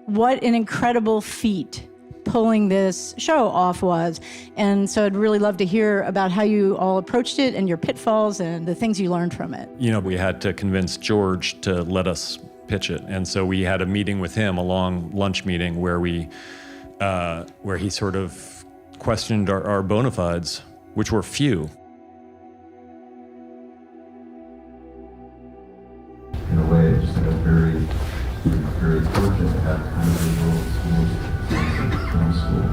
what an incredible feat pulling this show off was. And so I'd really love to hear about how you all approached it and your pitfalls and the things you learned from it. We had to convince George to let us pitch it. And so we had a meeting with him, a long lunch meeting where he sort of questioned our bona fides, which were few. In a way, just like very, very fortunate to have kind of the world's most film school.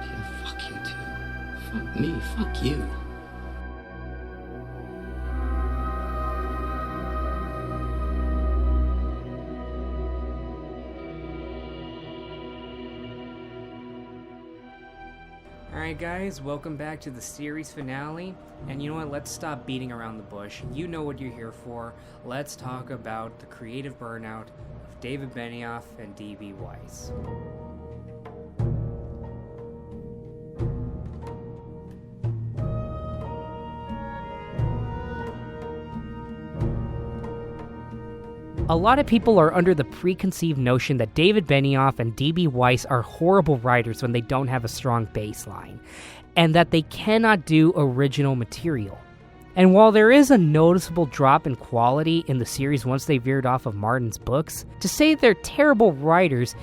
Yeah, fuck you too. Fuck me, fuck you. Alright guys, welcome back to the series finale, and you know what, let's stop beating around the bush. You know what you're here for. Let's talk about the creative burnout of David Benioff and D.B. Weiss. A lot of people are under the preconceived notion that David Benioff and D.B. Weiss are horrible writers when they don't have a strong baseline, and that they cannot do original material. And while there is a noticeable drop in quality in the series once they veered off of Martin's books, to say they're terrible writers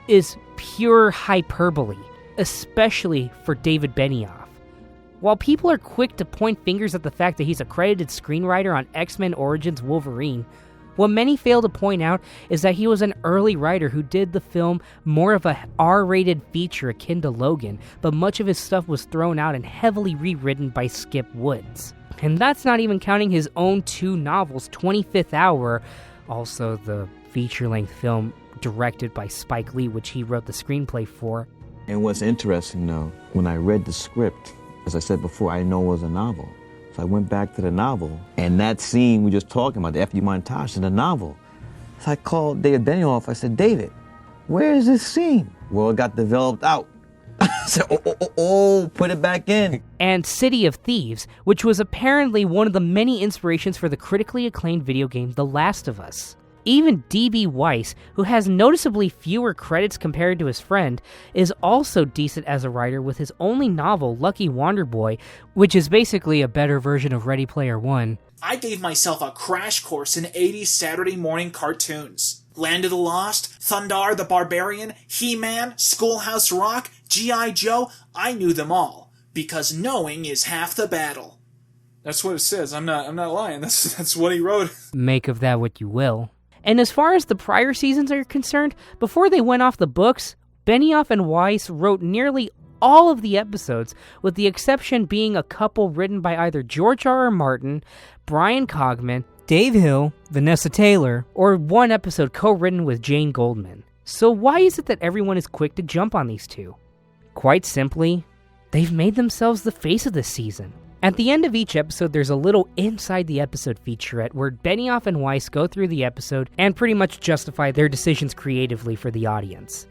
is pure hyperbole, especially for David Benioff. While people are quick to point fingers at the fact that he's a credited screenwriter on X-Men Origins Wolverine, what many fail to point out is that he was an early writer who did the film more of a R-rated feature akin to Logan, but much of his stuff was thrown out and heavily rewritten by Skip Woods. And that's not even counting his own two novels, 25th Hour, also the feature-length film directed by Spike Lee, which he wrote the screenplay for. And what's interesting though, when I read the script, as I said before, I know it was a novel. So I went back to the novel, and that scene we just talking about, the FU montage in the novel. So I called David Benioff. I said, David, where is this scene? Well, it got developed out. I said, put it back in. And City of Thieves, which was apparently one of the many inspirations for the critically acclaimed video game The Last of Us. Even D.B. Weiss, who has noticeably fewer credits compared to his friend, is also decent as a writer with his only novel, Lucky Wander Boy, which is basically a better version of Ready Player One. I gave myself a crash course in 80s Saturday morning cartoons. Land of the Lost, Thundar the Barbarian, He-Man, Schoolhouse Rock, G.I. Joe, I knew them all, because knowing is half the battle. That's what it says. I'm not lying. That's what he wrote. Make of that what you will. And as far as the prior seasons are concerned, before they went off the books, Benioff and Weiss wrote nearly all of the episodes, with the exception being a couple written by either George R.R. Martin, Brian Cogman, Dave Hill, Vanessa Taylor, or one episode co-written with Jane Goldman. So why is it that everyone is quick to jump on these two? Quite simply, they've made themselves the face of this season. At the end of each episode, there's a little inside the episode featurette where Benioff and Weiss go through the episode and pretty much justify their decisions creatively for the audience.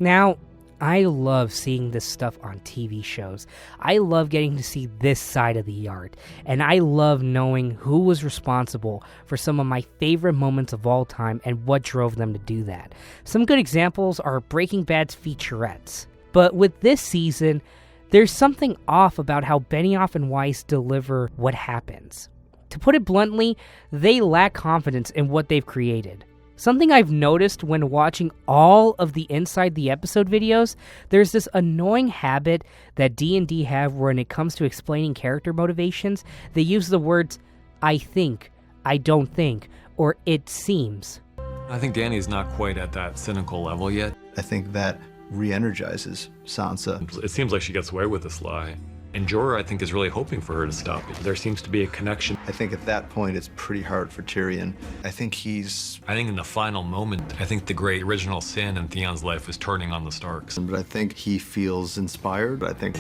Now, I love seeing this stuff on TV shows. I love getting to see this side of the art, and I love knowing who was responsible for some of my favorite moments of all time and what drove them to do that. Some good examples are Breaking Bad's featurettes. But with this season, there's something off about how Benioff and Weiss deliver what happens. To put it bluntly, they lack confidence in what they've created. Something I've noticed when watching all of the Inside the Episode videos, there's this annoying habit that D&D have when it comes to explaining character motivations. They use the words, I think, I don't think, or it seems. I think Dani's not quite at that cynical level yet. I think that re-energizes Sansa. It seems like she gets away with this lie. And Jorah, I think, is really hoping for her to stop it. There seems to be a connection. I think at that point it's pretty hard for Tyrion. I think in the final moment, I think the great original sin in Theon's life is turning on the Starks. But I think he feels inspired. I think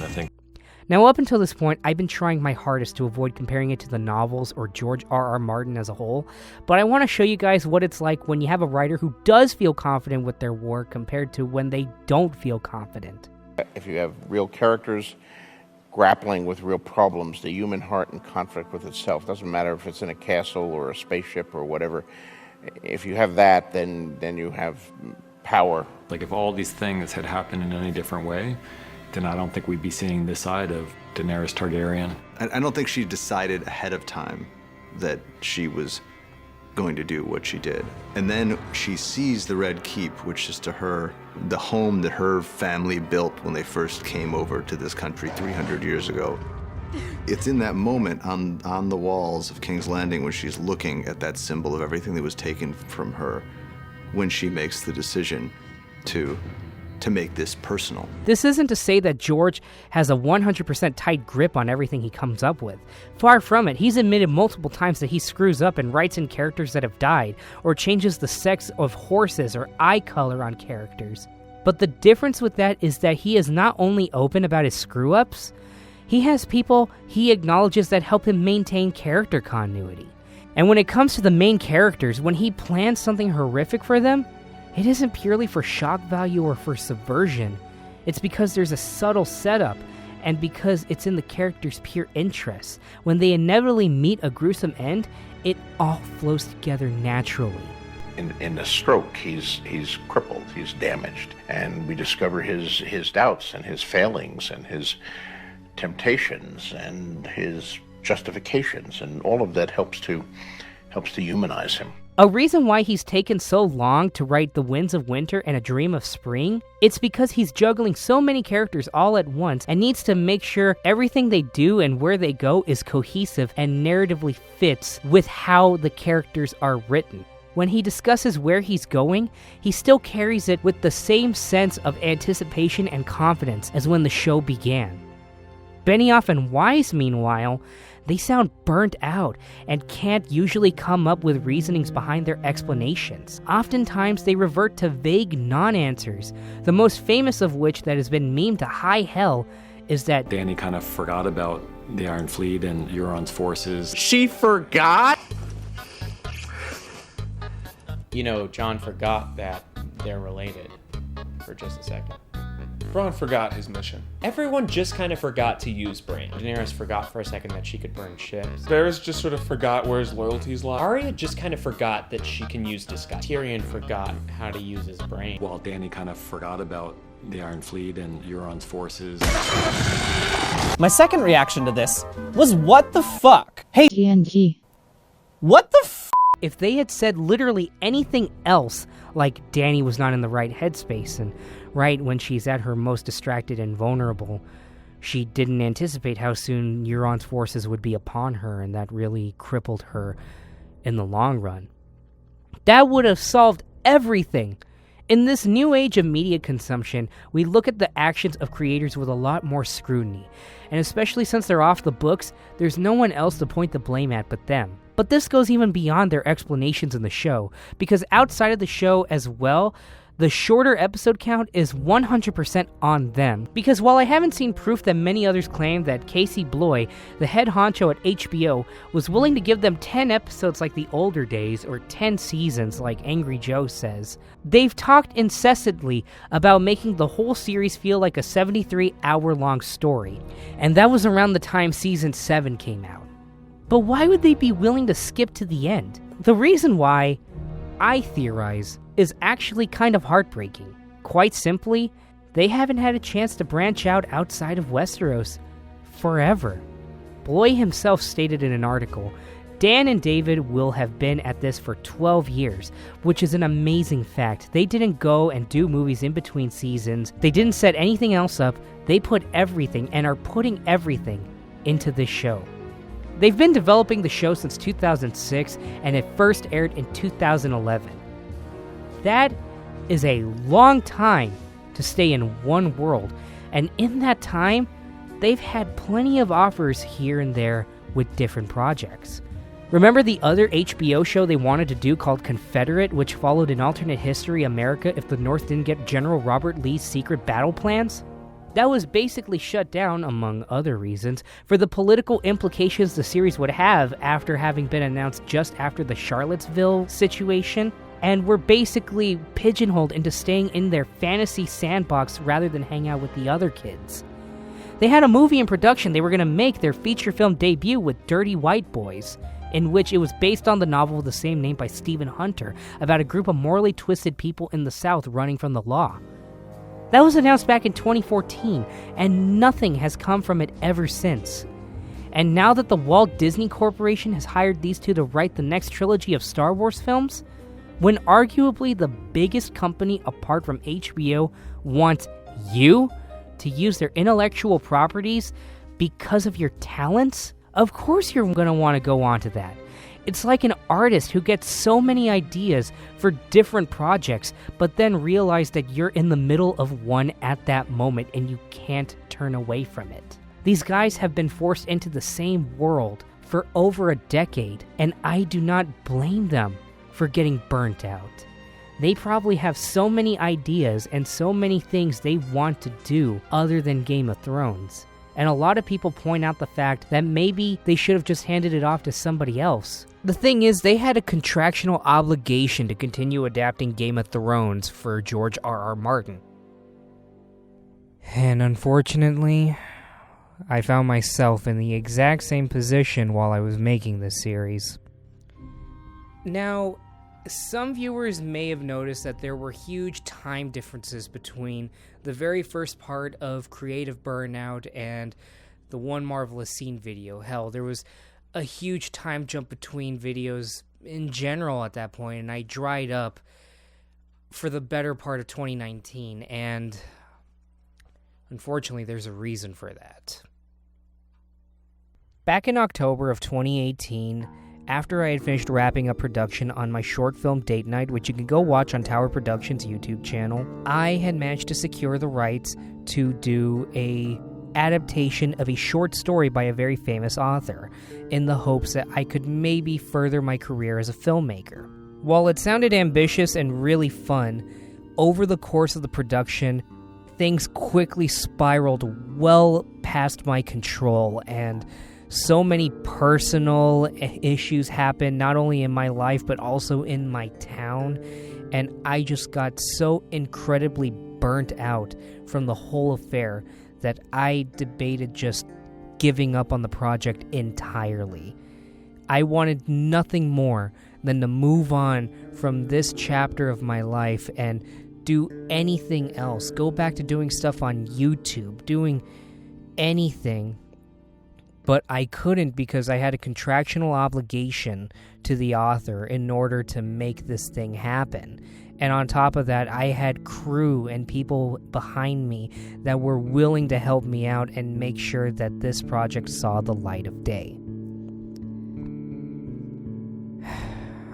Now, up until this point, I've been trying my hardest to avoid comparing it to the novels or George R.R. Martin as a whole, but I want to show you guys what it's like when you have a writer who does feel confident with their work compared to when they don't feel confident. If you have real characters, grappling with real problems, the human heart in conflict with itself. Doesn't matter if it's in a castle or a spaceship or whatever. If you have that, then you have power. Like if all these things had happened in any different way, then I don't think we'd be seeing this side of Daenerys Targaryen. I don't think she decided ahead of time that she was going to do what she did. And then she sees the Red Keep, which is to her the home that her family built when they first came over to this country 300 years ago. It's in that moment on the walls of King's Landing when she's looking at that symbol of everything that was taken from her, when she makes the decision to make this personal. This isn't to say that George has a 100% tight grip on everything he comes up with. Far from it. He's admitted multiple times that he screws up and writes in characters that have died, or changes the sex of horses or eye color on characters. But the difference with that is that he is not only open about his screw-ups, he has people he acknowledges that help him maintain character continuity. And when it comes to the main characters, when he plans something horrific for them, it isn't purely for shock value or for subversion. It's because there's a subtle setup, and because it's in the character's pure interests. When they inevitably meet a gruesome end, it all flows together naturally. In the stroke, he's crippled, he's damaged, and we discover his doubts and his failings and his temptations and his justifications, and all of that helps to humanize him. A reason why he's taken so long to write The Winds of Winter and A Dream of Spring, it's because he's juggling so many characters all at once and needs to make sure everything they do and where they go is cohesive and narratively fits with how the characters are written. When he discusses where he's going, he still carries it with the same sense of anticipation and confidence as when the show began. Benioff and Weiss, meanwhile, they sound burnt out and can't usually come up with reasonings behind their explanations. Oftentimes, they revert to vague non-answers, the most famous of which that has been memed to high hell is that Dany kind of forgot about the Iron Fleet and Euron's forces. She forgot? You know, Jon forgot that they're related for just a second. Bronn forgot his mission. Everyone just kind of forgot to use brain. Daenerys forgot for a second that she could burn ships. Varys just sort of forgot where his loyalties lie. Arya just kind of forgot that she can use disguise. Tyrion forgot how to use his brain. While Dany kind of forgot about the Iron Fleet and Euron's forces. My second reaction to this was, what the fuck? Hey, GNG. What the f? If they had said literally anything else, like Dany was not in the right headspace, and right when she's at her most distracted and vulnerable, she didn't anticipate how soon Euron's forces would be upon her, and that really crippled her in the long run. That would have solved everything. In this new age of media consumption, we look at the actions of creators with a lot more scrutiny, and especially since they're off the books, there's no one else to point the blame at but them. But this goes even beyond their explanations in the show, because outside of the show as well, the shorter episode count is 100% on them. Because while I haven't seen proof that many others claim that Casey Bloy, the head honcho at HBO, was willing to give them 10 episodes like the older days, or 10 seasons like Angry Joe says, they've talked incessantly about making the whole series feel like a 73-hour-long story. And that was around the time Season 7 came out. But why would they be willing to skip to the end? The reason why, I theorize, is actually kind of heartbreaking. Quite simply, they haven't had a chance to branch out outside of Westeros forever. Bloy himself stated in an article, Dan and David will have been at this for 12 years, which is an amazing fact. They didn't go and do movies in between seasons. They didn't set anything else up. They put everything and are putting everything into this show. They've been developing the show since 2006, and it first aired in 2011. That is a long time to stay in one world, and in that time, they've had plenty of offers here and there with different projects. Remember the other HBO show they wanted to do called Confederate, which followed an alternate history America if the North didn't get General Robert Lee's secret battle plans? That was basically shut down, among other reasons, for the political implications the series would have after having been announced just after the Charlottesville situation, and were basically pigeonholed into staying in their fantasy sandbox rather than hang out with the other kids. They had a movie in production. They were going to make their feature film debut with Dirty White Boys, in which it was based on the novel with the same name by Stephen Hunter, about a group of morally twisted people in the South running from the law. That was announced back in 2014, and nothing has come from it ever since. And now that the Walt Disney Corporation has hired these two to write the next trilogy of Star Wars films, when arguably the biggest company apart from HBO wants you to use their intellectual properties because of your talents, of course you're going to want to go on to that. It's like an artist who gets so many ideas for different projects, but then realize that you're in the middle of one at that moment and you can't turn away from it. These guys have been forced into the same world for over a decade, and I do not blame them for getting burnt out. They probably have so many ideas and so many things they want to do other than Game of Thrones. And a lot of people point out the fact that maybe they should have just handed it off to somebody else. The thing is, they had a contractual obligation to continue adapting Game of Thrones for George R.R. Martin. And unfortunately, I found myself in the exact same position while I was making this series. Now, some viewers may have noticed that there were huge time differences between the very first part of Creative Burnout and the One Marvelous Scene video. Hell, there was a huge time jump between videos in general at that point, and I dried up for the better part of 2019, and unfortunately there's a reason for that. Back in October of 2018, after I had finished wrapping up production on my short film Date Night, which you can go watch on Tower Productions' YouTube channel, I had managed to secure the rights to do a adaptation of a short story by a very famous author, in the hopes that I could maybe further my career as a filmmaker. While it sounded ambitious and really fun, over the course of the production, things quickly spiraled well past my control, and so many personal issues happened, not only in my life, but also in my town, and I just got so incredibly burnt out from the whole affair that I debated just giving up on the project entirely. I wanted nothing more than to move on from this chapter of my life and do anything else, go back to doing stuff on YouTube, doing anything. But I couldn't because I had a contractual obligation to the author in order to make this thing happen. And on top of that, I had crew and people behind me that were willing to help me out and make sure that this project saw the light of day.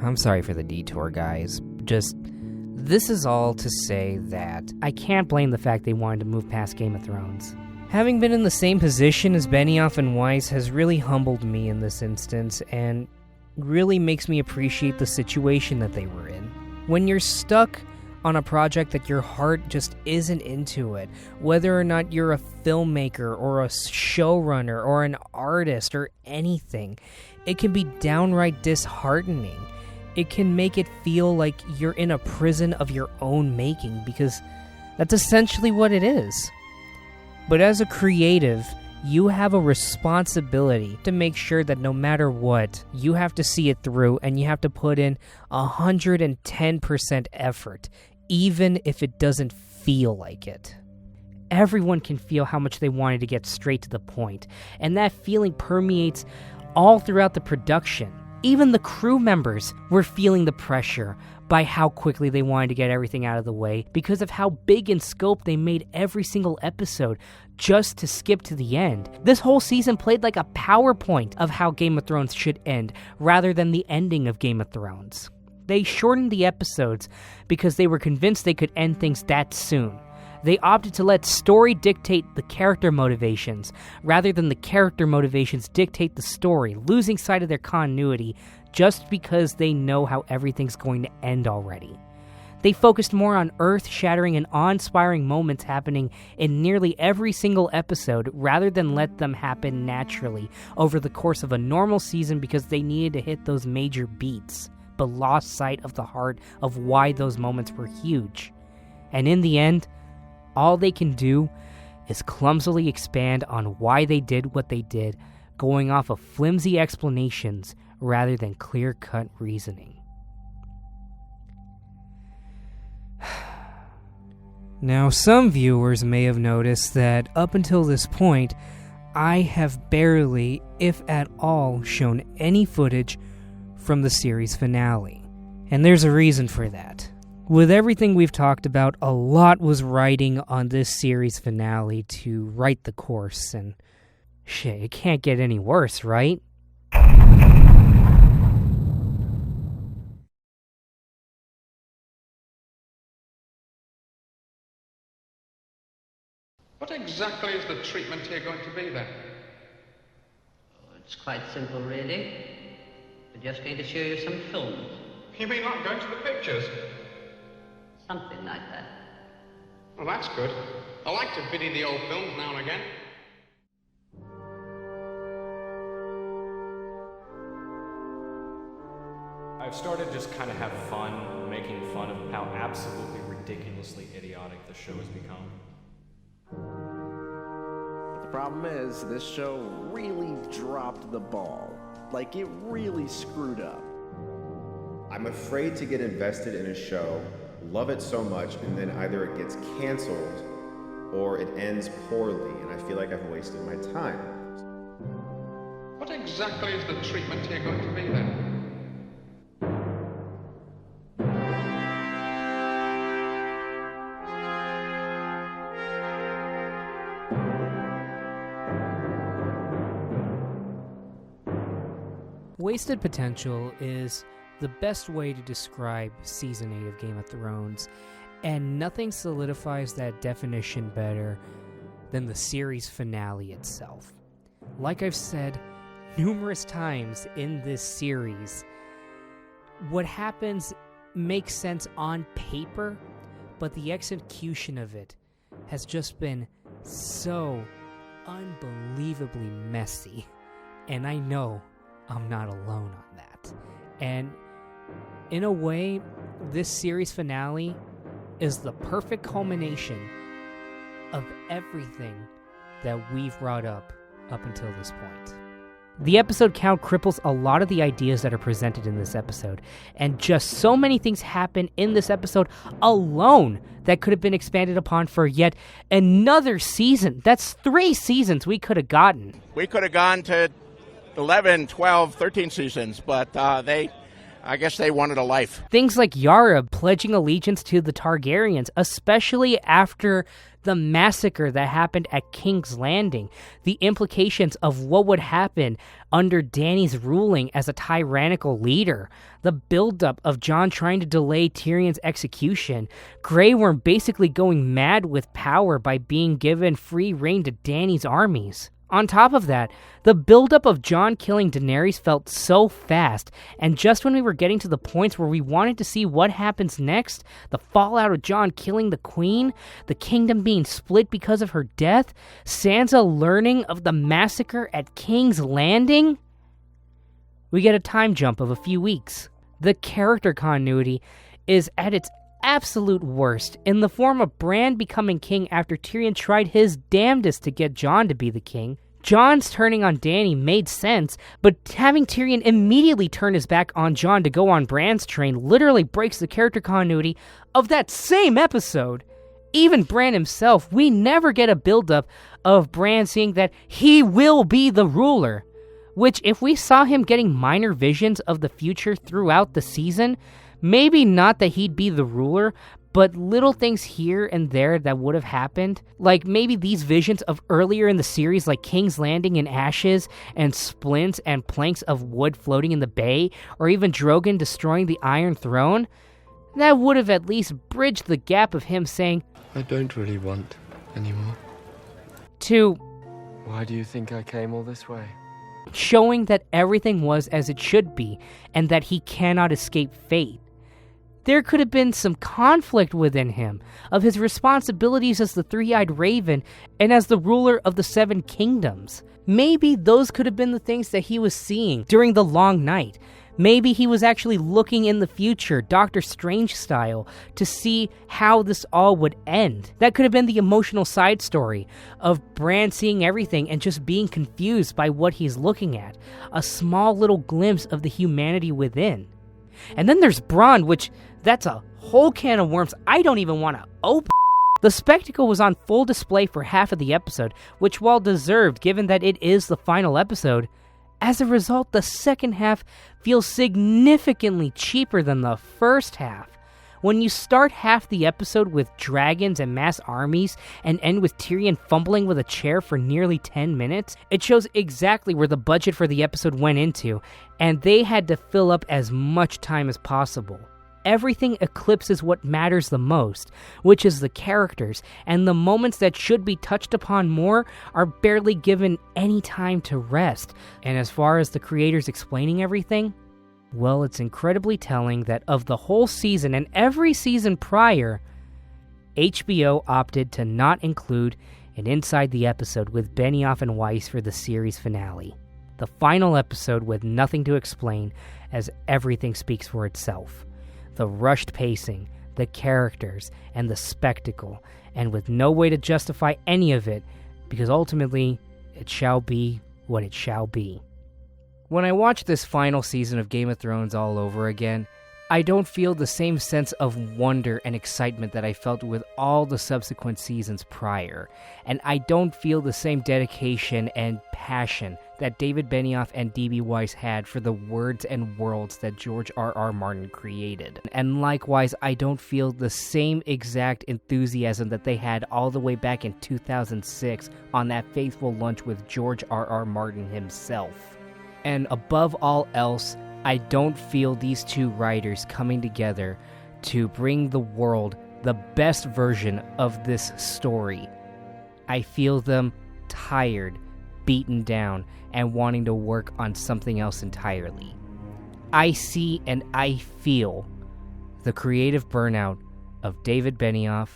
I'm sorry for the detour, guys. This is all to say that I can't blame the fact they wanted to move past Game of Thrones. Having been in the same position as Benioff and Weiss has really humbled me in this instance and really makes me appreciate the situation that they were in. When you're stuck on a project that your heart just isn't into it, whether or not you're a filmmaker or a showrunner or an artist or anything, it can be downright disheartening. It can make it feel like you're in a prison of your own making, because that's essentially what it is. But as a creative, you have a responsibility to make sure that no matter what, you have to see it through and you have to put in 110% effort, even if it doesn't feel like it. Everyone can feel how much they wanted to get straight to the point, and that feeling permeates all throughout the production. Even the crew members were feeling the pressure by how quickly they wanted to get everything out of the way because of how big in scope they made every single episode just to skip to the end. This whole season played like a PowerPoint of how Game of Thrones should end rather than the ending of Game of Thrones. They shortened the episodes because they were convinced they could end things that soon. They opted to let story dictate the character motivations, rather than the character motivations dictate the story, losing sight of their continuity just because they know how everything's going to end already. They focused more on earth-shattering and awe-inspiring moments happening in nearly every single episode, rather than let them happen naturally over the course of a normal season because they needed to hit those major beats, but lost sight of the heart of why those moments were huge. And in the end, all they can do is clumsily expand on why they did what they did, going off of flimsy explanations rather than clear-cut reasoning. Now, some viewers may have noticed that up until this point, I have barely, if at all, shown any footage from the series finale. And there's a reason for that. With everything we've talked about, a lot was riding on this series finale to right the course, and shit, it can't get any worse, right? What exactly is the treatment here going to be then? Oh, it's quite simple, really. We're just going to show you some films. You mean like going to the pictures? Something like that. Well, that's good. I like to biddy the old films now and again. I've started just kind of have fun making fun of how absolutely ridiculously idiotic the show has become. But the problem is, this show really dropped the ball. Like, it really screwed up. I'm afraid to get invested in a show, love it so much, and then either it gets canceled or it ends poorly, and I feel like I've wasted my time. What exactly is the treatment here going to be then? Wasted potential is the best way to describe Season 8 of Game of Thrones, and nothing solidifies that definition better than the series finale itself. Like I've said numerous times in this series, what happens makes sense on paper, but the execution of it has just been so unbelievably messy, and I know I'm not alone on that. And in a way, this series finale is the perfect culmination of everything that we've brought up until this point. The episode count cripples a lot of the ideas that are presented in this episode, and just so many things happen in this episode alone that could have been expanded upon for yet another season. That's 3 seasons we could have gotten. We could have gone to 11, 12, 13 seasons, but I guess they wanted a life. Things like Yara pledging allegiance to the Targaryens, especially after the massacre that happened at King's Landing, the implications of what would happen under Dany's ruling as a tyrannical leader, the buildup of Jon trying to delay Tyrion's execution, Grey Worm basically going mad with power by being given free rein to Dany's armies. On top of that, the buildup of Jon killing Daenerys felt so fast, and just when we were getting to the points where we wanted to see what happens next, the fallout of Jon killing the Queen, the kingdom being split because of her death, Sansa learning of the massacre at King's Landing, we get a time jump of a few weeks. The character continuity is at its absolute worst in the form of Bran becoming king after Tyrion tried his damnedest to get Jon to be the king. Jon's turning on Dany made sense, but having Tyrion immediately turn his back on Jon to go on Bran's train literally breaks the character continuity of that same episode. Even Bran himself, we never get a buildup of Bran seeing that he will be the ruler, which if we saw him getting minor visions of the future throughout the season, maybe not that he'd be the ruler, but little things here and there that would have happened. Like maybe these visions of earlier in the series, like King's Landing in ashes and splints and planks of wood floating in the bay, or even Drogon destroying the Iron Throne. That would have at least bridged the gap of him saying, I don't really want anymore. To, why do you think I came all this way? Showing that everything was as it should be, and that he cannot escape fate. There could have been some conflict within him of his responsibilities as the Three-Eyed Raven and as the ruler of the 7 kingdoms. Maybe those could have been the things that he was seeing during the long night. Maybe he was actually looking in the future, Doctor Strange style, to see how this all would end. That could have been the emotional side story of Bran seeing everything and just being confused by what he's looking at. A small little glimpse of the humanity within. And then there's Bronn, which that's a whole can of worms I don't even want to open. The spectacle was on full display for half of the episode, which, while deserved given that it is the final episode, as a result, the second half feels significantly cheaper than the first half. When you start half the episode with dragons and mass armies and end with Tyrion fumbling with a chair for nearly 10 minutes, it shows exactly where the budget for the episode went into, and they had to fill up as much time as possible. Everything eclipses what matters the most, which is the characters, and the moments that should be touched upon more are barely given any time to rest. And as far as the creators explaining everything, well, it's incredibly telling that of the whole season and every season prior, HBO opted to not include an Inside the Episode with Benioff and Weiss for the series finale. The final episode with nothing to explain, as everything speaks for itself. The rushed pacing, the characters, and the spectacle, and with no way to justify any of it, because ultimately, it shall be what it shall be. When I watch this final season of Game of Thrones all over again, I don't feel the same sense of wonder and excitement that I felt with all the subsequent seasons prior, and I don't feel the same dedication and passion that David Benioff and D.B. Weiss had for the words and worlds that George R.R. Martin created. And likewise, I don't feel the same exact enthusiasm that they had all the way back in 2006 on that faithful lunch with George R.R. Martin himself. And above all else, I don't feel these two writers coming together to bring the world the best version of this story. I feel them tired, beaten down, and wanting to work on something else entirely. I see and I feel the creative burnout of David Benioff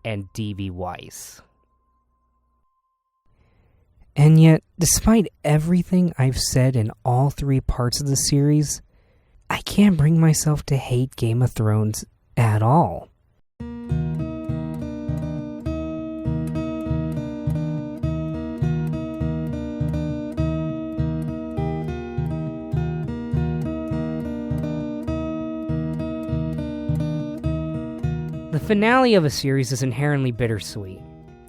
and D.B. Weiss. And yet, despite everything I've said in all three parts of the series, I can't bring myself to hate Game of Thrones at all. The finale of a series is inherently bittersweet.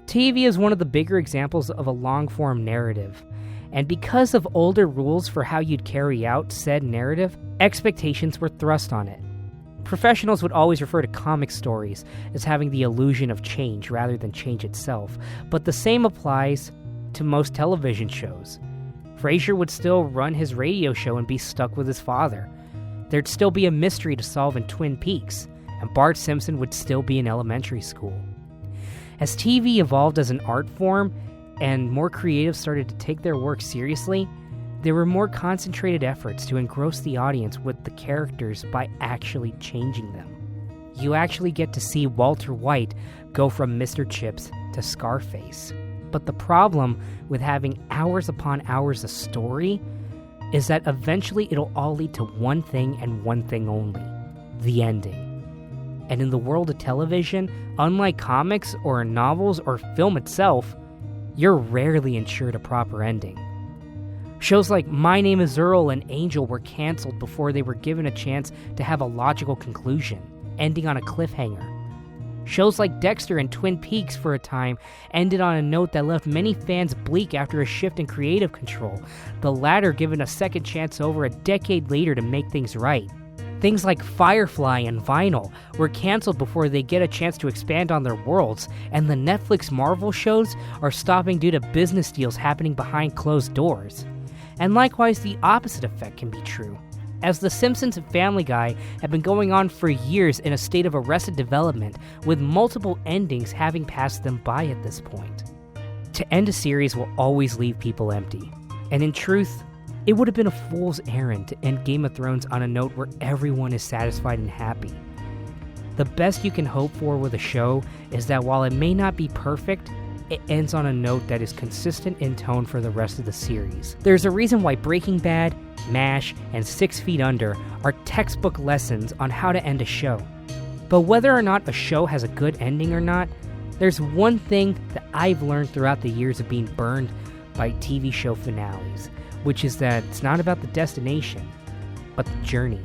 TV is one of the bigger examples of a long-form narrative, and because of older rules for how you'd carry out said narrative, expectations were thrust on it. Professionals would always refer to comic stories as having the illusion of change rather than change itself, but the same applies to most television shows. Frasier would still run his radio show and be stuck with his father. There'd still be a mystery to solve in Twin Peaks, and Bart Simpson would still be in elementary school. As TV evolved as an art form and more creatives started to take their work seriously, there were more concentrated efforts to engross the audience with the characters by actually changing them. You actually get to see Walter White go from Mr. Chips to Scarface. But the problem with having hours upon hours of story is that eventually it'll all lead to one thing and one thing only: the ending. And in the world of television, unlike comics or novels or film itself, you're rarely ensured a proper ending. Shows like My Name is Earl and Angel were canceled before they were given a chance to have a logical conclusion, ending on a cliffhanger. Shows like Dexter and Twin Peaks for a time ended on a note that left many fans bleak after a shift in creative control, the latter given a second chance over a decade later to make things right. Things like Firefly and Vinyl were canceled before they get a chance to expand on their worlds, and the Netflix Marvel shows are stopping due to business deals happening behind closed doors. And likewise, the opposite effect can be true, as The Simpsons and Family Guy have been going on for years in a state of arrested development, with multiple endings having passed them by at this point. To end a series will always leave people empty, and in truth, it would have been a fool's errand to end Game of Thrones on a note where everyone is satisfied and happy. The best you can hope for with a show is that while it may not be perfect, it ends on a note that is consistent in tone for the rest of the series. There's a reason why Breaking Bad, MASH, and 6 Feet Under are textbook lessons on how to end a show. But whether or not a show has a good ending or not, there's one thing that I've learned throughout the years of being burned by TV show finales, which is that it's not about the destination, but the journey.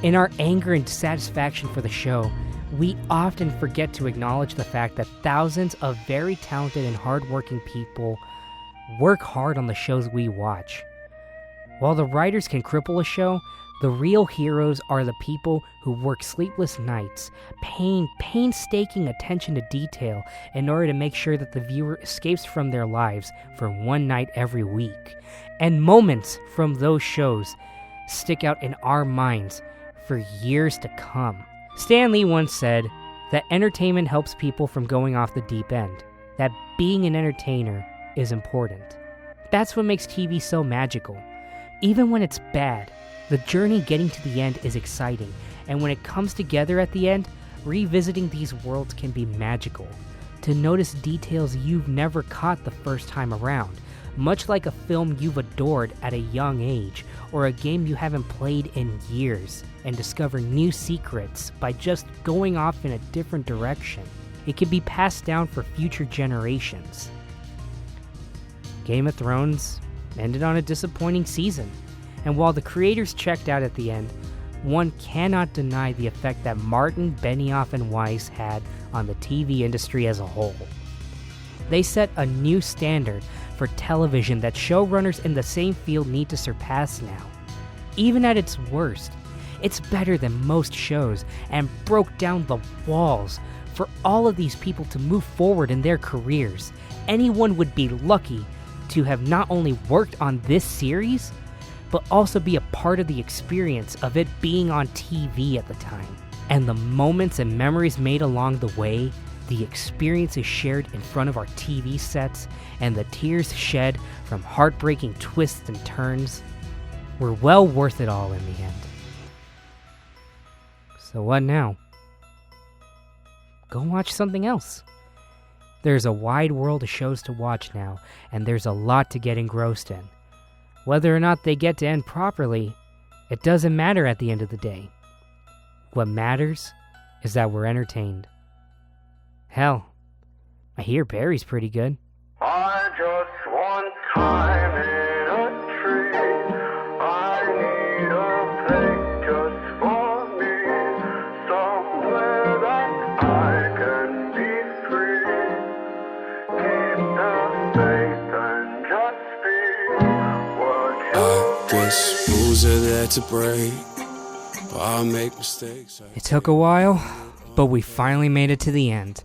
In our anger and dissatisfaction for the show, we often forget to acknowledge the fact that thousands of very talented and hardworking people work hard on the shows we watch. While the writers can cripple a show, the real heroes are the people who work sleepless nights, paying painstaking attention to detail in order to make sure that the viewer escapes from their lives for one night every week. And moments from those shows stick out in our minds for years to come. Stan Lee once said that entertainment helps people from going off the deep end, that being an entertainer is important. That's what makes TV so magical. Even when it's bad, the journey getting to the end is exciting, and when it comes together at the end, revisiting these worlds can be magical. To notice details you've never caught the first time around, much like a film you've adored at a young age, or a game you haven't played in years, and discover new secrets by just going off in a different direction. It can be passed down for future generations. Game of Thrones ended on a disappointing season, and while the creators checked out at the end, one cannot deny the effect that Martin, Benioff, and Weiss had on the TV industry as a whole. They set a new standard for television that showrunners in the same field need to surpass now. Even at its worst, it's better than most shows and broke down the walls for all of these people to move forward in their careers. Anyone would be lucky to have not only worked on this series, but also be a part of the experience of it being on TV at the time. And the moments and memories made along the way, the experiences shared in front of our TV sets, and the tears shed from heartbreaking twists and turns were well worth it all in the end. So what now? Go watch something else. There's a wide world of shows to watch now, and there's a lot to get engrossed in. Whether or not they get to end properly, it doesn't matter at the end of the day. What matters is that we're entertained. Hell, I hear Barry's pretty good. I just want time in a tree. I need a place just for me. Somewhere that I can be free. Keep the faith and just be what you guess rules are there to break, but I make mistakes. It took a while, but we finally made it to the end.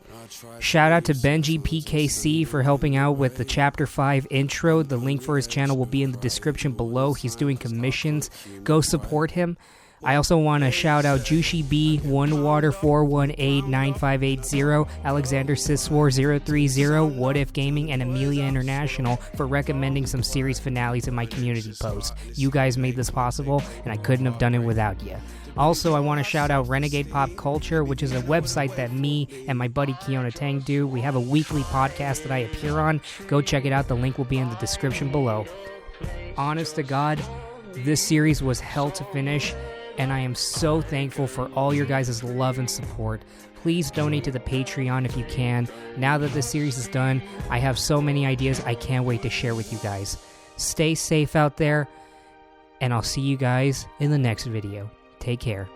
Shout out to Benji PKC for helping out with the Chapter 5 intro. The link for his channel will be in the description below. He's doing commissions. Go support him. I also want to shout out Jushi B, OneWater 418 9580, Alexander Siswar 030, What If Gaming, and Amelia International for recommending some series finales in my community post. You guys made this possible, and I couldn't have done it without you. Also, I want to shout out Renegade Pop Culture, which is a website that me and my buddy Kiona Tang do. We have a weekly podcast that I appear on. Go check it out. The link will be in the description below. Honest to God, this series was hell to finish, and I am so thankful for all your guys' love and support. Please donate to the Patreon if you can. Now that this series is done, I have so many ideas I can't wait to share with you guys. Stay safe out there, and I'll see you guys in the next video. Take care.